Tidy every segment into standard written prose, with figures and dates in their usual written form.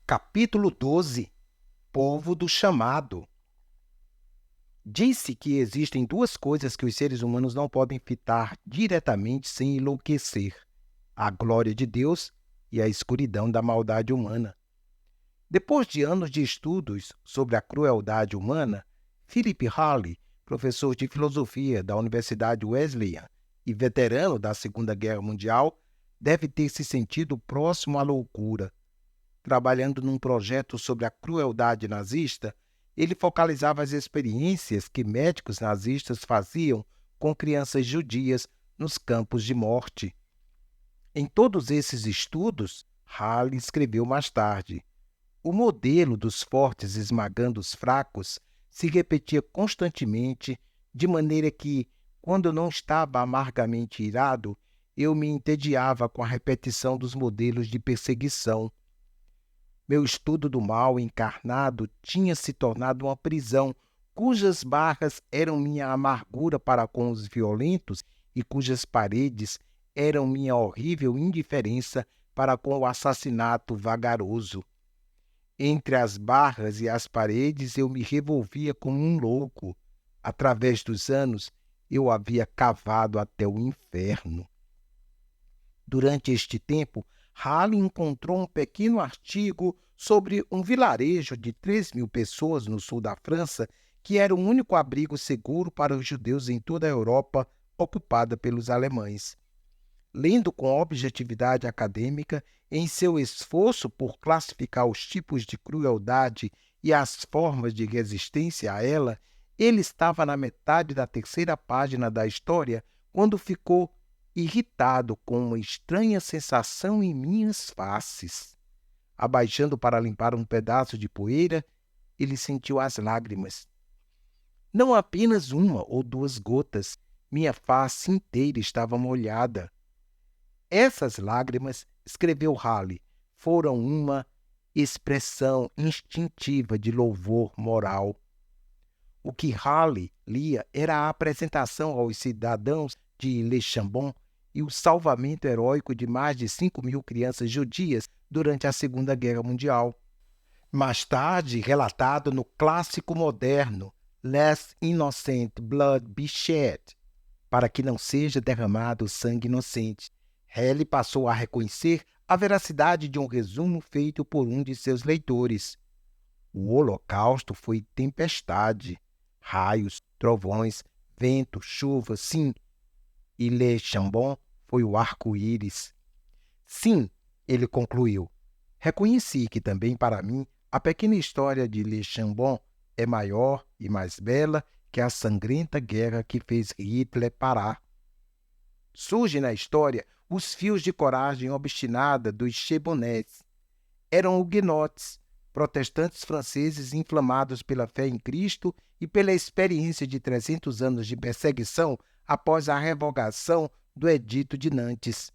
Capítulo 12. Povo do chamado. Disse que existem duas coisas que os seres humanos não podem fitar diretamente sem enlouquecer: a glória de Deus e a escuridão da maldade humana. Depois de anos de estudos sobre a crueldade humana, Philip Hallie, professor de filosofia da Universidade Wesleyan e veterano da Segunda Guerra Mundial, deve ter se sentido próximo à loucura. Trabalhando num projeto sobre a crueldade nazista, ele focalizava as experiências que médicos nazistas faziam com crianças judias nos campos de morte. Em todos esses estudos, Hallie escreveu mais tarde: o modelo dos fortes esmagando os fracos se repetia constantemente, de maneira que, quando eu não estava amargamente irado, eu me entediava com a repetição dos modelos de perseguição. Meu estudo do mal encarnado tinha se tornado uma prisão, cujas barras eram minha amargura para com os violentos e cujas paredes eram minha horrível indiferença para com o assassinato vagaroso. Entre as barras e as paredes eu me revolvia como um louco. Através dos anos, eu havia cavado até o inferno. Durante este tempo, Hallie encontrou um pequeno artigo sobre um vilarejo de 3.000 pessoas no sul da França, que era o único abrigo seguro para os judeus em toda a Europa ocupada pelos alemães. Lendo com objetividade acadêmica, em seu esforço por classificar os tipos de crueldade e as formas de resistência a ela, ele estava na metade da terceira página da história quando ficou irritado com uma estranha sensação em minhas faces. Abaixando para limpar um pedaço de poeira, ele sentiu as lágrimas. Não apenas uma ou duas gotas, minha face inteira estava molhada. Essas lágrimas, escreveu Hallie, foram uma expressão instintiva de louvor moral. O que Hallie lia era a apresentação aos cidadãos de Le Chambon e o salvamento heróico de mais de 5.000 crianças judias durante a Segunda Guerra Mundial. Mais tarde, relatado no clássico moderno Lest Innocent Blood Be Shed, para que não seja derramado sangue inocente, Hallie passou a reconhecer a veracidade de um resumo feito por um de seus leitores. O Holocausto foi tempestade, raios, trovões, vento, chuva, sim, e Le Chambon foi o arco-íris. Sim, ele concluiu, reconheci que também para mim a pequena história de Le Chambon é maior e mais bela que a sangrenta guerra que fez Hitler parar. Surgem na história os fios de coragem obstinada dos Chebonets. Eram huguenotes, protestantes franceses inflamados pela fé em Cristo e pela experiência de 300 anos de perseguição após a revogação do Edito de Nantes.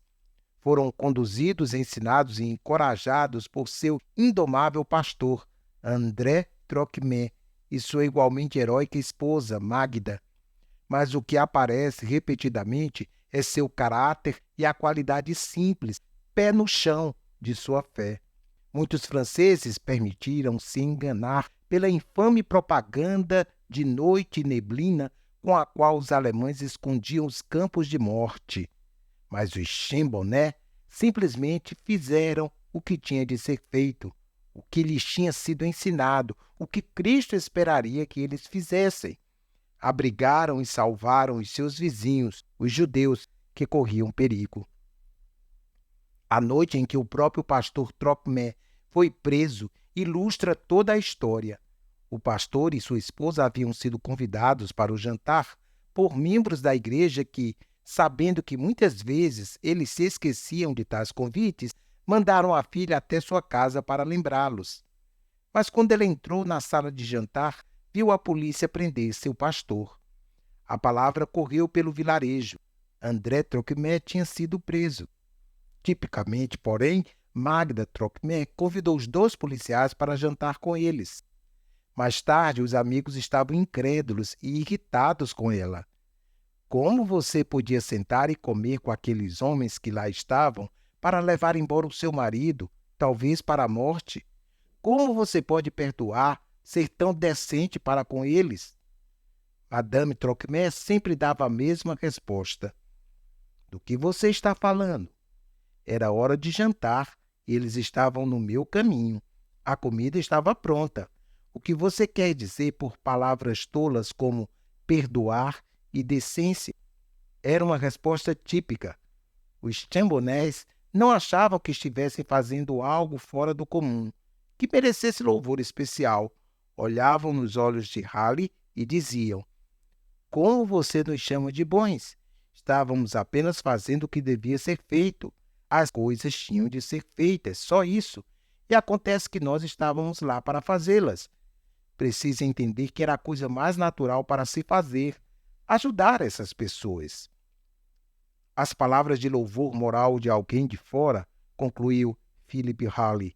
Foram conduzidos, ensinados e encorajados por seu indomável pastor, André Trocmé, e sua igualmente heróica esposa, Magda. Mas o que aparece repetidamente é seu caráter e a qualidade simples, pé no chão, de sua fé. Muitos franceses permitiram-se enganar pela infame propaganda de noite e neblina com a qual os alemães escondiam os campos de morte. Mas os Chambonnet simplesmente fizeram o que tinha de ser feito, o que lhes tinha sido ensinado, o que Cristo esperaria que eles fizessem. Abrigaram e salvaram os seus vizinhos, os judeus, que corriam perigo. A noite em que o próprio pastor Trocmé foi preso ilustra toda a história. O pastor e sua esposa haviam sido convidados para o jantar por membros da igreja que, sabendo que muitas vezes eles se esqueciam de tais convites, mandaram a filha até sua casa para lembrá-los. Mas quando ela entrou na sala de jantar, viu a polícia prender seu pastor. A palavra correu pelo vilarejo. André Trocmé tinha sido preso. Tipicamente, porém, Magda Trocmé convidou os 2 policiais para jantar com eles. Mais tarde, os amigos estavam incrédulos e irritados com ela. Como você podia sentar e comer com aqueles homens que lá estavam para levar embora o seu marido, talvez para a morte? Como você pode perdoar, ser tão decente para com eles? Madame Trocmé sempre dava a mesma resposta. Do que você está falando? Era hora de jantar e eles estavam no meu caminho. A comida estava pronta. O que você quer dizer por palavras tolas como perdoar e decência? Era uma resposta típica. Os chambonés não achavam que estivessem fazendo algo fora do comum, que merecesse louvor especial. Olhavam nos olhos de Halley e diziam: como você nos chama de bons? Estávamos apenas fazendo o que devia ser feito. As coisas tinham de ser feitas, só isso. E acontece que nós estávamos lá para fazê-las. Precisa entender que era a coisa mais natural para se fazer, ajudar essas pessoas. As palavras de louvor moral de alguém de fora, concluiu Philip Halley,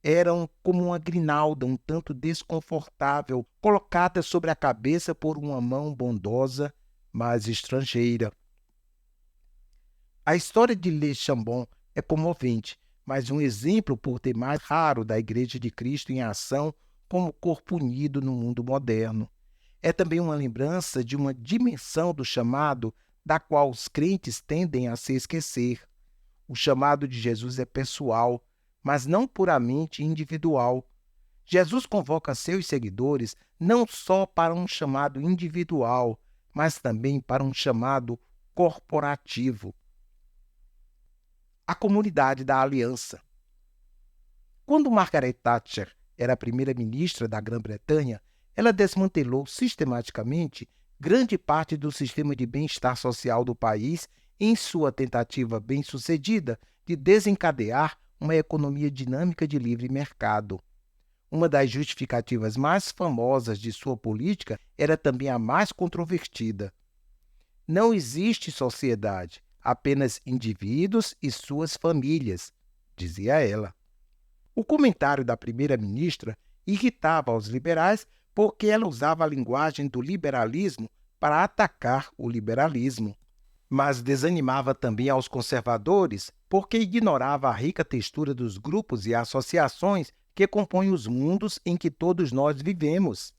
eram como uma grinalda um tanto desconfortável colocada sobre a cabeça por uma mão bondosa, mas estrangeira. A história de Le Chambon é comovente, mas um exemplo por demais raro da Igreja de Cristo em ação como corpo unido no mundo moderno. É também uma lembrança de uma dimensão do chamado da qual os crentes tendem a se esquecer. O chamado de Jesus é pessoal, mas não puramente individual. Jesus convoca seus seguidores não só para um chamado individual, mas também para um chamado corporativo. A comunidade da aliança. Quando Margaret Thatcher era primeira-ministra da Grã-Bretanha, ela desmantelou sistematicamente grande parte do sistema de bem-estar social do país em sua tentativa bem-sucedida de desencadear uma economia dinâmica de livre mercado. Uma das justificativas mais famosas de sua política era também a mais controvertida. Não existe sociedade, apenas indivíduos e suas famílias, dizia ela. O comentário da primeira-ministra irritava os liberais porque ela usava a linguagem do liberalismo para atacar o liberalismo. Mas desanimava também aos conservadores porque ignorava a rica textura dos grupos e associações que compõem os mundos em que todos nós vivemos.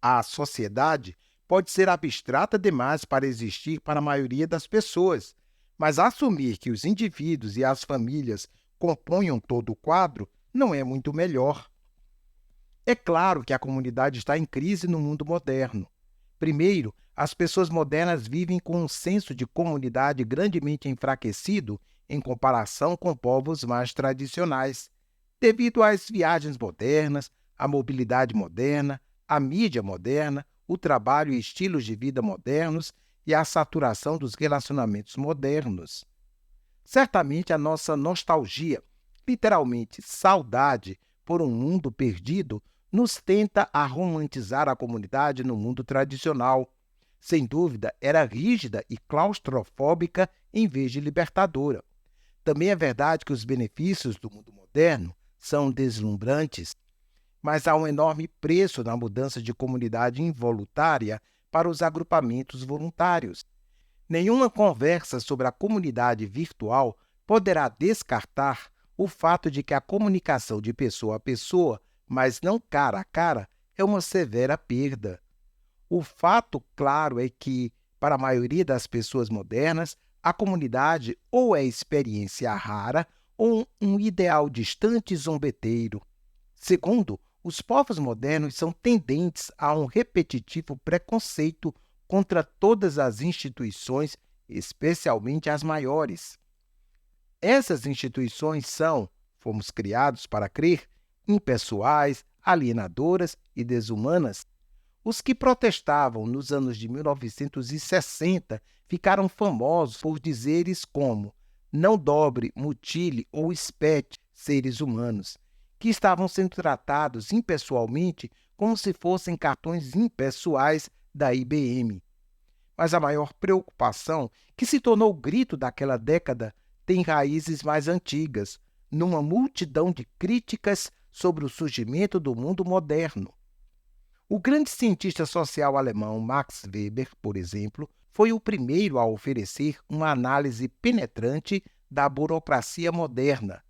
A sociedade pode ser abstrata demais para existir para a maioria das pessoas, mas assumir que os indivíduos e as famílias componham todo o quadro não é muito melhor. É claro que a comunidade está em crise no mundo moderno. Primeiro, as pessoas modernas vivem com um senso de comunidade grandemente enfraquecido em comparação com povos mais tradicionais, devido às viagens modernas, à mobilidade moderna, à mídia moderna, o trabalho e estilos de vida modernos e à saturação dos relacionamentos modernos. Certamente a nossa nostalgia, literalmente saudade, por um mundo perdido, nos tenta a romantizar a comunidade no mundo tradicional. Sem dúvida, era rígida e claustrofóbica em vez de libertadora. Também é verdade que os benefícios do mundo moderno são deslumbrantes, mas há um enorme preço na mudança de comunidade involuntária para os agrupamentos voluntários. Nenhuma conversa sobre a comunidade virtual poderá descartar o fato de que a comunicação de pessoa a pessoa, mas não cara a cara, é uma severa perda. O fato claro é que, para a maioria das pessoas modernas, a comunidade ou é experiência rara ou um ideal distante e zombeteiro. Segundo, os povos modernos são tendentes a um repetitivo preconceito contra todas as instituições, especialmente as maiores. Essas instituições são, fomos criados para crer, impessoais, alienadoras e desumanas. Os que protestavam nos anos de 1960 ficaram famosos por dizeres como não dobre, mutile ou espete seres humanos, que estavam sendo tratados impessoalmente como se fossem cartões impessoais da IBM. Mas a maior preocupação, que se tornou o grito daquela década, tem raízes mais antigas, numa multidão de críticas sobre o surgimento do mundo moderno. O grande cientista social alemão Max Weber, por exemplo, foi o primeiro a oferecer uma análise penetrante da burocracia moderna.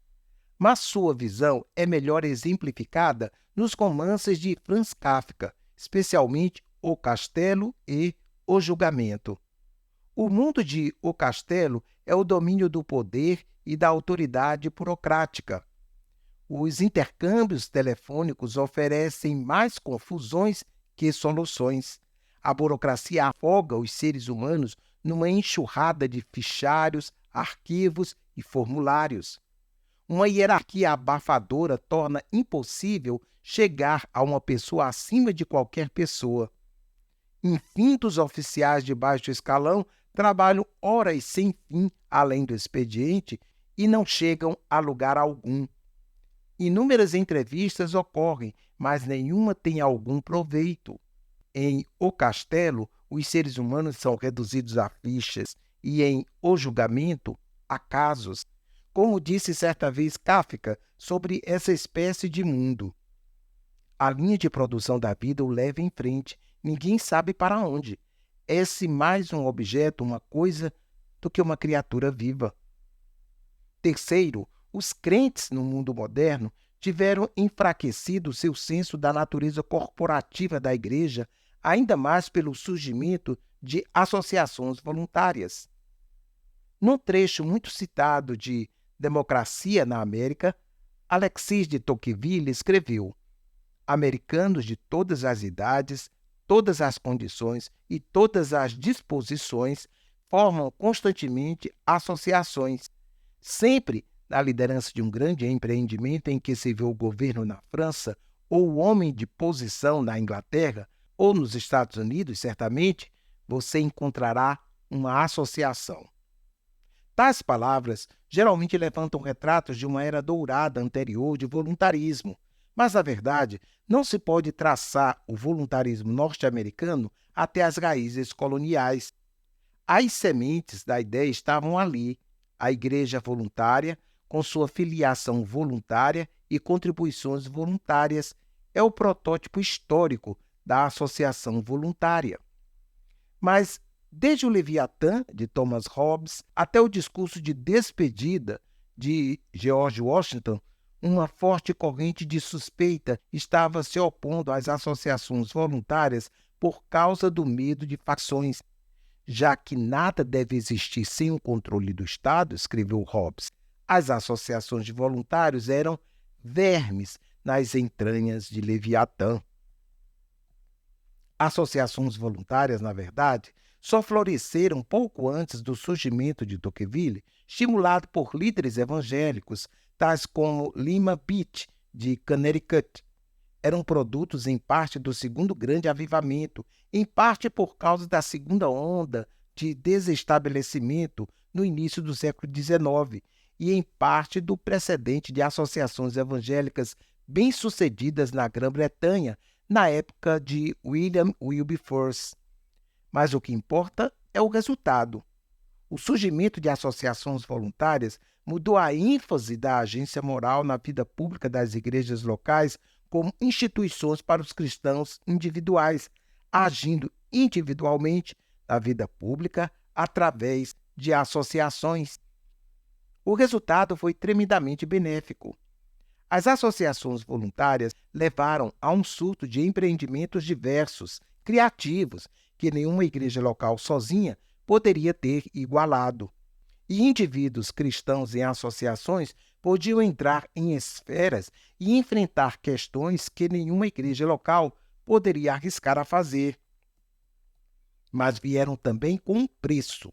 mas sua visão é melhor exemplificada nos romances de Franz Kafka, especialmente O Castelo e O Julgamento. O mundo de O Castelo é o domínio do poder e da autoridade burocrática. Os intercâmbios telefônicos oferecem mais confusões que soluções. A burocracia afoga os seres humanos numa enxurrada de fichários, arquivos e formulários. Uma hierarquia abafadora torna impossível chegar a uma pessoa acima de qualquer pessoa. Infintos oficiais de baixo escalão trabalham horas sem fim além do expediente e não chegam a lugar algum. Inúmeras entrevistas ocorrem, mas nenhuma tem algum proveito. Em O Castelo, os seres humanos são reduzidos a fichas e em O Julgamento, a casos. Como disse certa vez Kafka sobre essa espécie de mundo. A linha de produção da vida o leva em frente, ninguém sabe para onde. É-se mais um objeto, uma coisa, do que uma criatura viva. Terceiro, os crentes no mundo moderno tiveram enfraquecido seu senso da natureza corporativa da Igreja, ainda mais pelo surgimento de associações voluntárias. Num trecho muito citado de Democracia na América, Alexis de Tocqueville escreveu: americanos de todas as idades, todas as condições e todas as disposições formam constantemente associações, sempre na liderança de um grande empreendimento em que se vê o governo na França ou o homem de posição na Inglaterra ou nos Estados Unidos, certamente, você encontrará uma associação. Tais palavras geralmente levantam retratos de uma era dourada anterior de voluntarismo, mas, na verdade, não se pode traçar o voluntarismo norte-americano até as raízes coloniais. As sementes da ideia estavam ali. A igreja voluntária, com sua filiação voluntária e contribuições voluntárias, é o protótipo histórico da associação voluntária. Mas, desde o Leviatã, de Thomas Hobbes, até o discurso de despedida de George Washington, uma forte corrente de suspeita estava se opondo às associações voluntárias por causa do medo de facções. Já que nada deve existir sem o controle do Estado, escreveu Hobbes, as associações de voluntários eram vermes nas entranhas de Leviatã. Associações voluntárias, na verdade, só floresceram pouco antes do surgimento de Tocqueville, estimulado por líderes evangélicos, tais como Lima Beach, de Connecticut. Eram produtos em parte do segundo grande avivamento, em parte por causa da segunda onda de desestabelecimento no início do século XIX e em parte do precedente de associações evangélicas bem-sucedidas na Grã-Bretanha na época de William Wilberforce. Mas o que importa é o resultado. O surgimento de associações voluntárias mudou a ênfase da agência moral na vida pública das igrejas locais como instituições para os cristãos individuais, agindo individualmente na vida pública através de associações. O resultado foi tremendamente benéfico. As associações voluntárias levaram a um surto de empreendimentos diversos, criativos, que nenhuma igreja local sozinha poderia ter igualado. E indivíduos cristãos em associações podiam entrar em esferas e enfrentar questões que nenhuma igreja local poderia arriscar a fazer. Mas vieram também com um preço.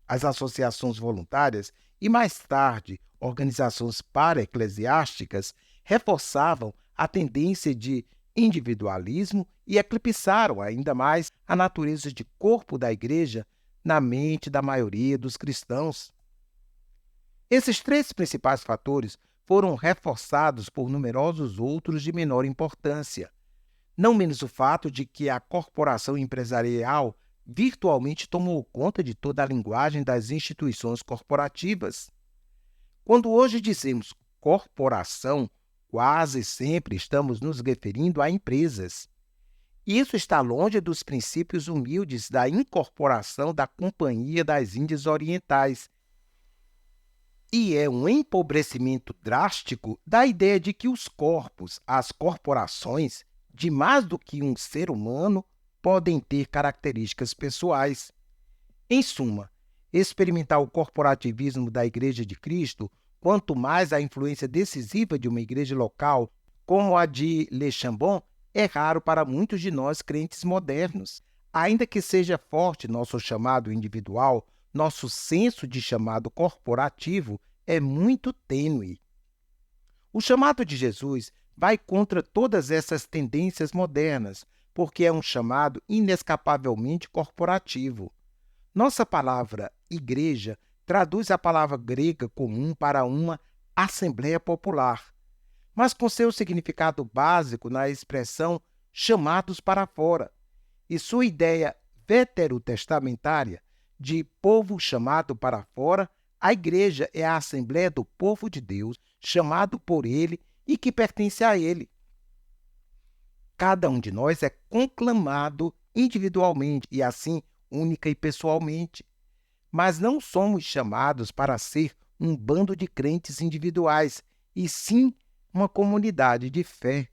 As associações voluntárias e, mais tarde, organizações para-eclesiásticas reforçavam a tendência de individualismo e eclipsaram ainda mais a natureza de corpo da igreja na mente da maioria dos cristãos. Esses três principais fatores foram reforçados por numerosos outros de menor importância, não menos o fato de que a corporação empresarial virtualmente tomou conta de toda a linguagem das instituições corporativas. Quando hoje dizemos corporação, quase sempre estamos nos referindo a empresas. Isso está longe dos princípios humildes da incorporação da Companhia das Índias Orientais E é um empobrecimento drástico da ideia de que os corpos, as corporações, de mais do que um ser humano, podem ter características pessoais. Em suma, experimentar o corporativismo da Igreja de Cristo, quanto mais a influência decisiva de uma igreja local, como a de Le Chambon, é raro para muitos de nós crentes modernos. Ainda que seja forte nosso chamado individual, nosso senso de chamado corporativo é muito tênue. O chamado de Jesus vai contra todas essas tendências modernas, porque é um chamado inescapavelmente corporativo. Nossa palavra igreja traduz a palavra grega comum para uma assembleia popular, mas com seu significado básico na expressão chamados para fora, e sua ideia veterotestamentária de povo chamado para fora, a igreja é a assembleia do povo de Deus, chamado por ele e que pertence a ele. Cada um de nós é conclamado individualmente e assim única e pessoalmente, mas não somos chamados para ser um bando de crentes individuais, e sim uma comunidade de fé.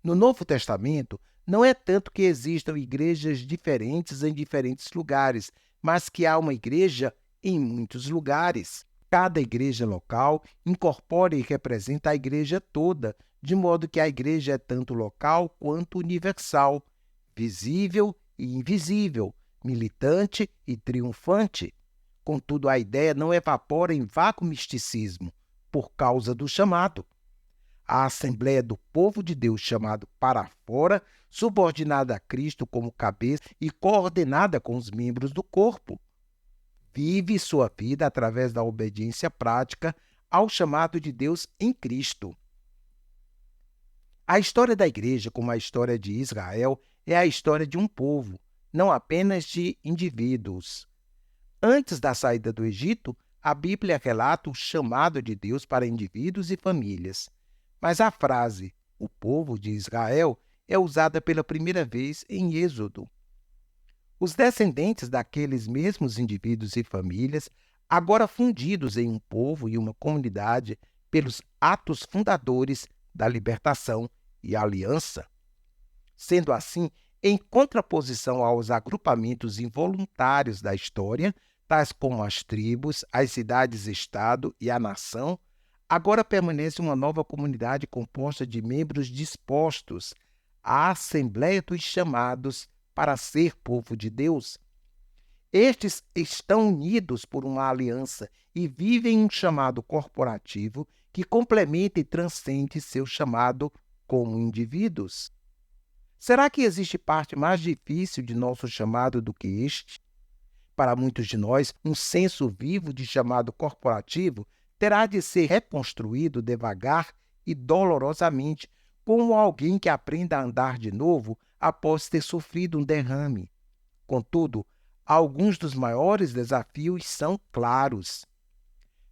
No Novo Testamento, não é tanto que existam igrejas diferentes em diferentes lugares, mas que há uma igreja em muitos lugares. Cada igreja local incorpora e representa a igreja toda, de modo que a igreja é tanto local quanto universal, visível e invisível, militante e triunfante. Contudo, a ideia não evapora em vago misticismo, por causa do chamado. A Assembleia do Povo de Deus chamado para fora, subordinada a Cristo como cabeça e coordenada com os membros do corpo. Vive sua vida através da obediência prática ao chamado de Deus em Cristo. A história da igreja, como a história de Israel, é a história de um povo, não apenas de indivíduos. Antes da saída do Egito, a Bíblia relata o chamado de Deus para indivíduos e famílias. Mas a frase, o povo de Israel, é usada pela primeira vez em Êxodo. Os descendentes daqueles mesmos indivíduos e famílias, agora fundidos em um povo e uma comunidade pelos atos fundadores da libertação e aliança. Sendo assim, em contraposição aos agrupamentos involuntários da história, tais como as tribos, as cidades-estado e a nação, agora permanece uma nova comunidade composta de membros dispostos à Assembleia dos chamados para ser povo de Deus. Estes estão unidos por uma aliança e vivem um chamado corporativo que complementa e transcende seu chamado como indivíduos. Será que existe parte mais difícil de nosso chamado do que este? Para muitos de nós, um senso vivo de chamado corporativo terá de ser reconstruído devagar e dolorosamente, como alguém que aprenda a andar de novo após ter sofrido um derrame. Contudo, alguns dos maiores desafios são claros.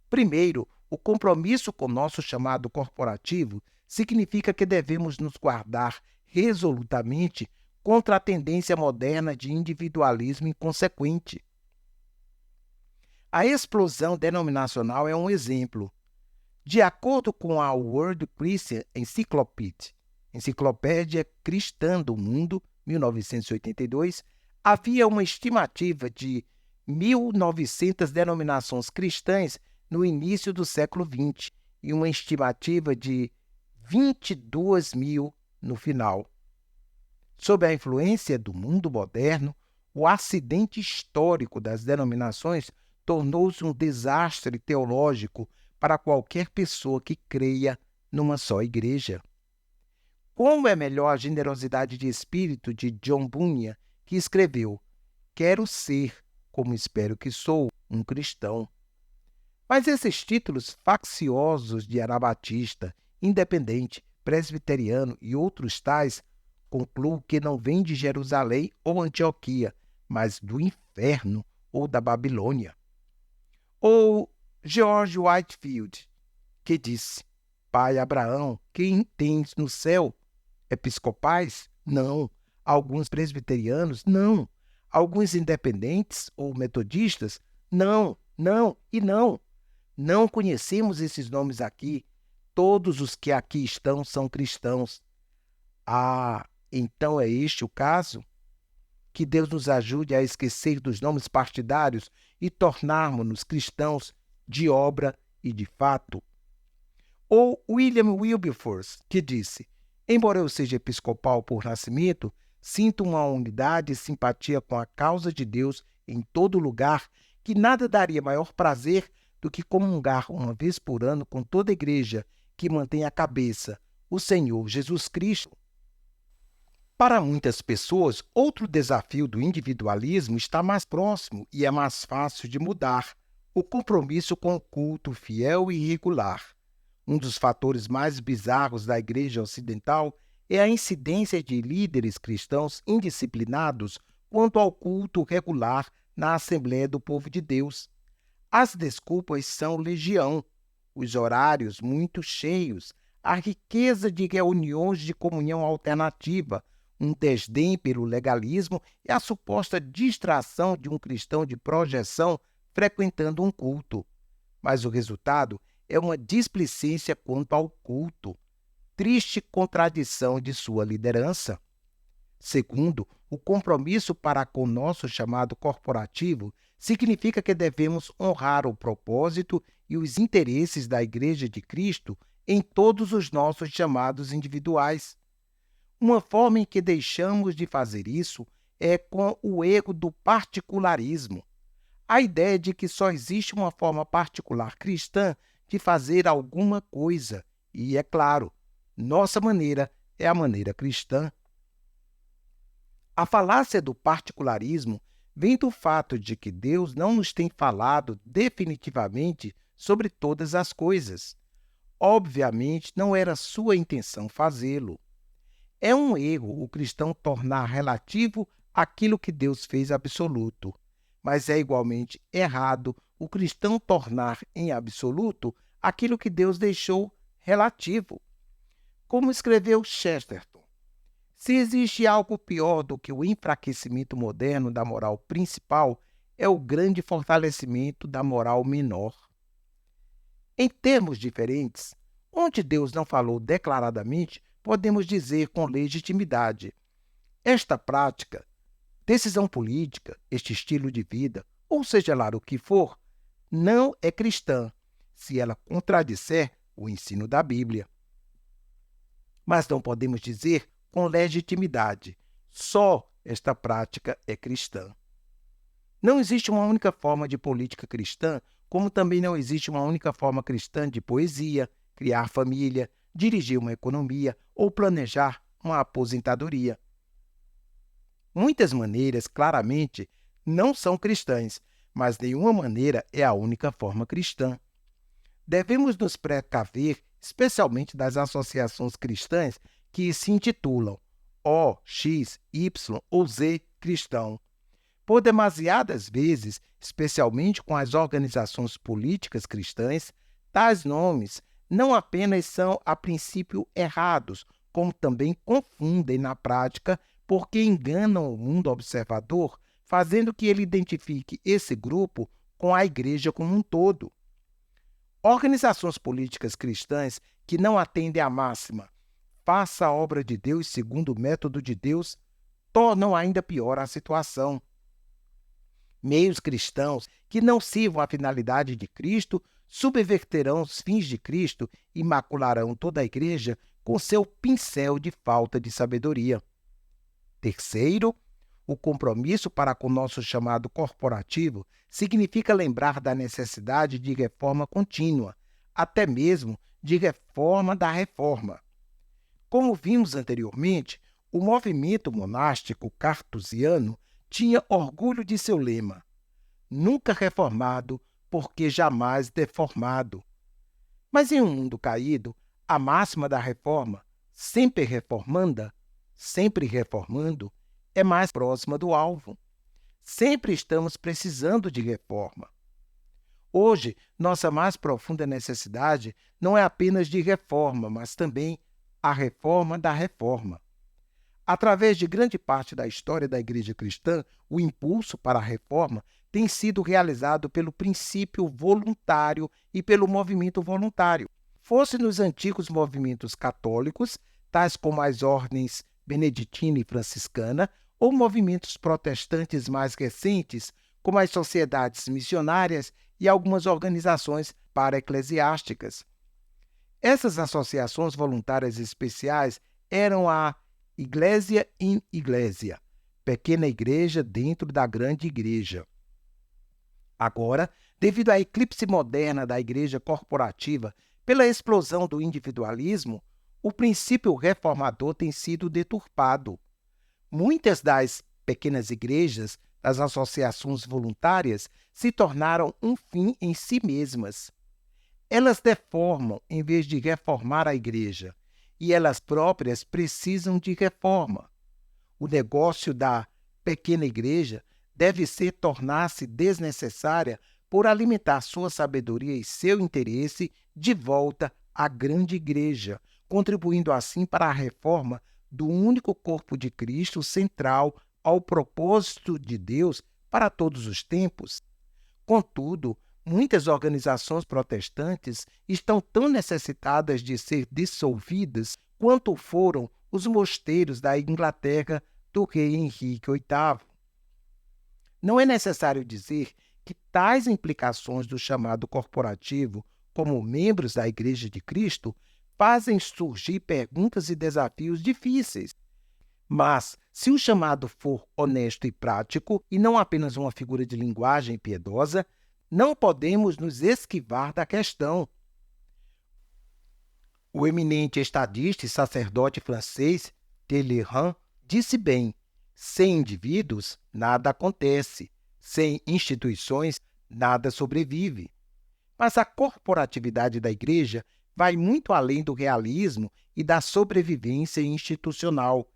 Primeiro, o compromisso com nosso chamado corporativo significa que devemos nos guardar resolutamente contra a tendência moderna de individualismo inconsequente. A explosão denominacional é um exemplo. De acordo com a World Christian Encyclopedia, Enciclopédia Cristã do Mundo, 1982, havia uma estimativa de 1.900 denominações cristãs no início do século XX e uma estimativa de 22.000 no final. Sob a influência do mundo moderno, o acidente histórico das denominações tornou-se um desastre teológico para qualquer pessoa que creia numa só igreja. Como é melhor a generosidade de espírito de John Bunyan, que escreveu: "Quero ser, como espero que sou, um cristão." Mas esses títulos facciosos de anabatista, independente, presbiteriano e outros tais, concluo que não vêm de Jerusalém ou Antioquia, mas do inferno ou da Babilônia. Ou George Whitefield, que disse: "Pai Abraão, quem tens no céu? Episcopais? Não. Alguns presbiterianos? Não. Alguns independentes ou metodistas? Não, não e não. Não conhecemos esses nomes aqui. Todos os que aqui estão são cristãos. Ah, então é este o caso? Que Deus nos ajude a esquecer dos nomes partidários e tornarmos-nos cristãos de obra e de fato. Ou William Wilberforce, que disse: embora eu seja episcopal por nascimento, sinto uma unidade e simpatia com a causa de Deus em todo lugar, que nada daria maior prazer do que comungar uma vez por ano com toda a igreja que mantém a cabeça, o Senhor Jesus Cristo. Para muitas pessoas, outro desafio do individualismo está mais próximo e é mais fácil de mudar: o compromisso com o culto fiel e regular. Um dos fatores mais bizarros da Igreja Ocidental é a incidência de líderes cristãos indisciplinados quanto ao culto regular na Assembleia do Povo de Deus. As desculpas são legião: os horários muito cheios, a riqueza de reuniões de comunhão alternativa, um desdém pelo legalismo e a suposta distração de um cristão de projeção frequentando um culto. Mas o resultado é uma displicência quanto ao culto, triste contradição de sua liderança. Segundo, o compromisso para com o nosso chamado corporativo significa que devemos honrar o propósito e os interesses da Igreja de Cristo em todos os nossos chamados individuais. Uma forma em que deixamos de fazer isso é com o erro do particularismo. A ideia de que só existe uma forma particular cristã de fazer alguma coisa, e, é claro, nossa maneira é a maneira cristã. A falácia do particularismo vem do fato de que Deus não nos tem falado definitivamente sobre todas as coisas. Obviamente, não era sua intenção fazê-lo. É um erro o cristão tornar relativo aquilo que Deus fez absoluto, mas é igualmente errado o cristão tornar em absoluto aquilo que Deus deixou relativo. Como escreveu Chesterton: se existe algo pior do que o enfraquecimento moderno da moral principal, é o grande fortalecimento da moral menor. Em termos diferentes, onde Deus não falou declaradamente, podemos dizer com legitimidade: esta prática, decisão política, este estilo de vida, ou seja lá o que for, não é cristã, se ela contradisser o ensino da Bíblia. Mas não podemos dizer com legitimidade: só esta prática é cristã. Não existe uma única forma de política cristã, como também não existe uma única forma cristã de poesia, criar família, dirigir uma economia ou planejar uma aposentadoria. Muitas maneiras, claramente, não são cristãs, mas nenhuma maneira é a única forma cristã. Devemos nos precaver, especialmente das associações cristãs que se intitulam O, X, Y ou Z cristão. Por demasiadas vezes, especialmente com as organizações políticas cristãs, tais nomes não apenas são a princípio errados, como também confundem na prática, porque enganam o mundo observador, fazendo que ele identifique esse grupo com a igreja como um todo. Organizações políticas cristãs que não atendem à máxima "faça a obra de Deus segundo o método de Deus", tornam ainda pior a situação. Meios cristãos que não sirvam à finalidade de Cristo subverterão os fins de Cristo e macularão toda a igreja com seu pincel de falta de sabedoria. Terceiro, o compromisso para com o nosso chamado corporativo significa lembrar da necessidade de reforma contínua, até mesmo de reforma da reforma. Como vimos anteriormente, o movimento monástico cartusiano tinha orgulho de seu lema: nunca reformado, porque jamais deformado. Mas em um mundo caído, a máxima da reforma, sempre reformanda, sempre reformando, é mais próxima do alvo. Sempre estamos precisando de reforma. Hoje, nossa mais profunda necessidade não é apenas de reforma, mas também a reforma da reforma. Através de grande parte da história da Igreja cristã, o impulso para a reforma tem sido realizado pelo princípio voluntário e pelo movimento voluntário. Fosse nos antigos movimentos católicos, tais como as ordens beneditina e franciscana, ou movimentos protestantes mais recentes, como as sociedades missionárias e algumas organizações para-eclesiásticas. Essas associações voluntárias especiais eram a Iglesia in Iglesia, pequena igreja dentro da grande igreja. Agora, devido à eclipse moderna da igreja corporativa pela explosão do individualismo, o princípio reformador tem sido deturpado. Muitas das pequenas igrejas, das associações voluntárias, se tornaram um fim em si mesmas. Elas deformam em vez de reformar a igreja, e elas próprias precisam de reforma. O negócio da pequena igreja deve ser tornar-se desnecessária por alimentar sua sabedoria e seu interesse de volta à grande igreja, contribuindo assim para a reforma do único corpo de Cristo central ao propósito de Deus para todos os tempos. Contudo, muitas organizações protestantes estão tão necessitadas de ser dissolvidas quanto foram os mosteiros da Inglaterra do rei Henrique VIII. Não é necessário dizer que tais implicações do chamado corporativo, como membros da Igreja de Cristo, fazem surgir perguntas e desafios difíceis. Mas, se o chamado for honesto e prático, e não apenas uma figura de linguagem piedosa, não podemos nos esquivar da questão. O eminente estadista e sacerdote francês Talleyrand disse bem: sem indivíduos, nada acontece. Sem instituições, nada sobrevive. Mas a corporatividade da Igreja vai muito além do realismo e da sobrevivência institucional.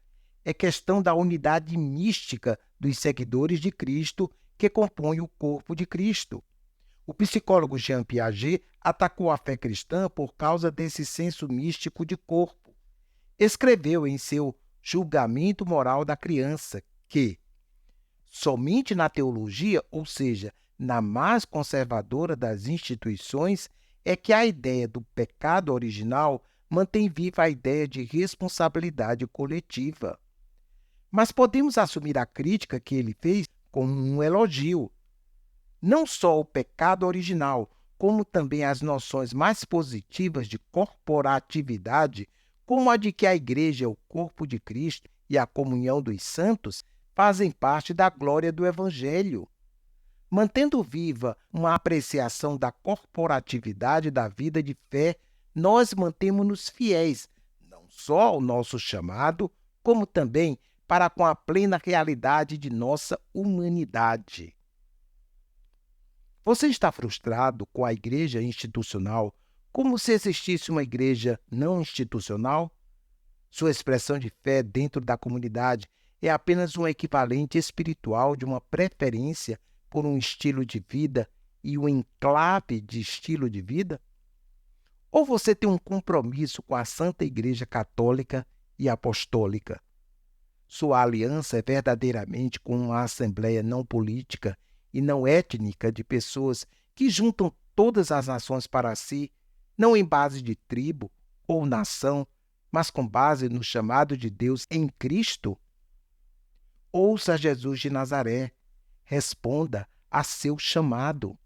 É questão da unidade mística dos seguidores de Cristo que compõem o corpo de Cristo. O psicólogo Jean Piaget atacou a fé cristã por causa desse senso místico de corpo. Escreveu em seu Julgamento Moral da Criança que somente na teologia, ou seja, na mais conservadora das instituições, é que a ideia do pecado original mantém viva a ideia de responsabilidade coletiva. Mas podemos assumir a crítica que ele fez como um elogio. Não só o pecado original, como também as noções mais positivas de corporatividade, como a de que a Igreja é o corpo de Cristo e a comunhão dos santos, fazem parte da glória do Evangelho. Mantendo viva uma apreciação da corporatividade da vida de fé, nós mantemos-nos fiéis, não só ao nosso chamado, como também para com a plena realidade de nossa humanidade. Você está frustrado com a igreja institucional, como se existisse uma igreja não institucional? Sua expressão de fé dentro da comunidade é apenas um equivalente espiritual de uma preferência por um estilo de vida e um enclave de estilo de vida? Ou você tem um compromisso com a Santa Igreja Católica e Apostólica? Sua aliança é verdadeiramente com uma assembleia não política e não étnica de pessoas que juntam todas as nações para si, não em base de tribo ou nação, mas com base no chamado de Deus em Cristo? Ouça Jesus de Nazaré, responda a seu chamado.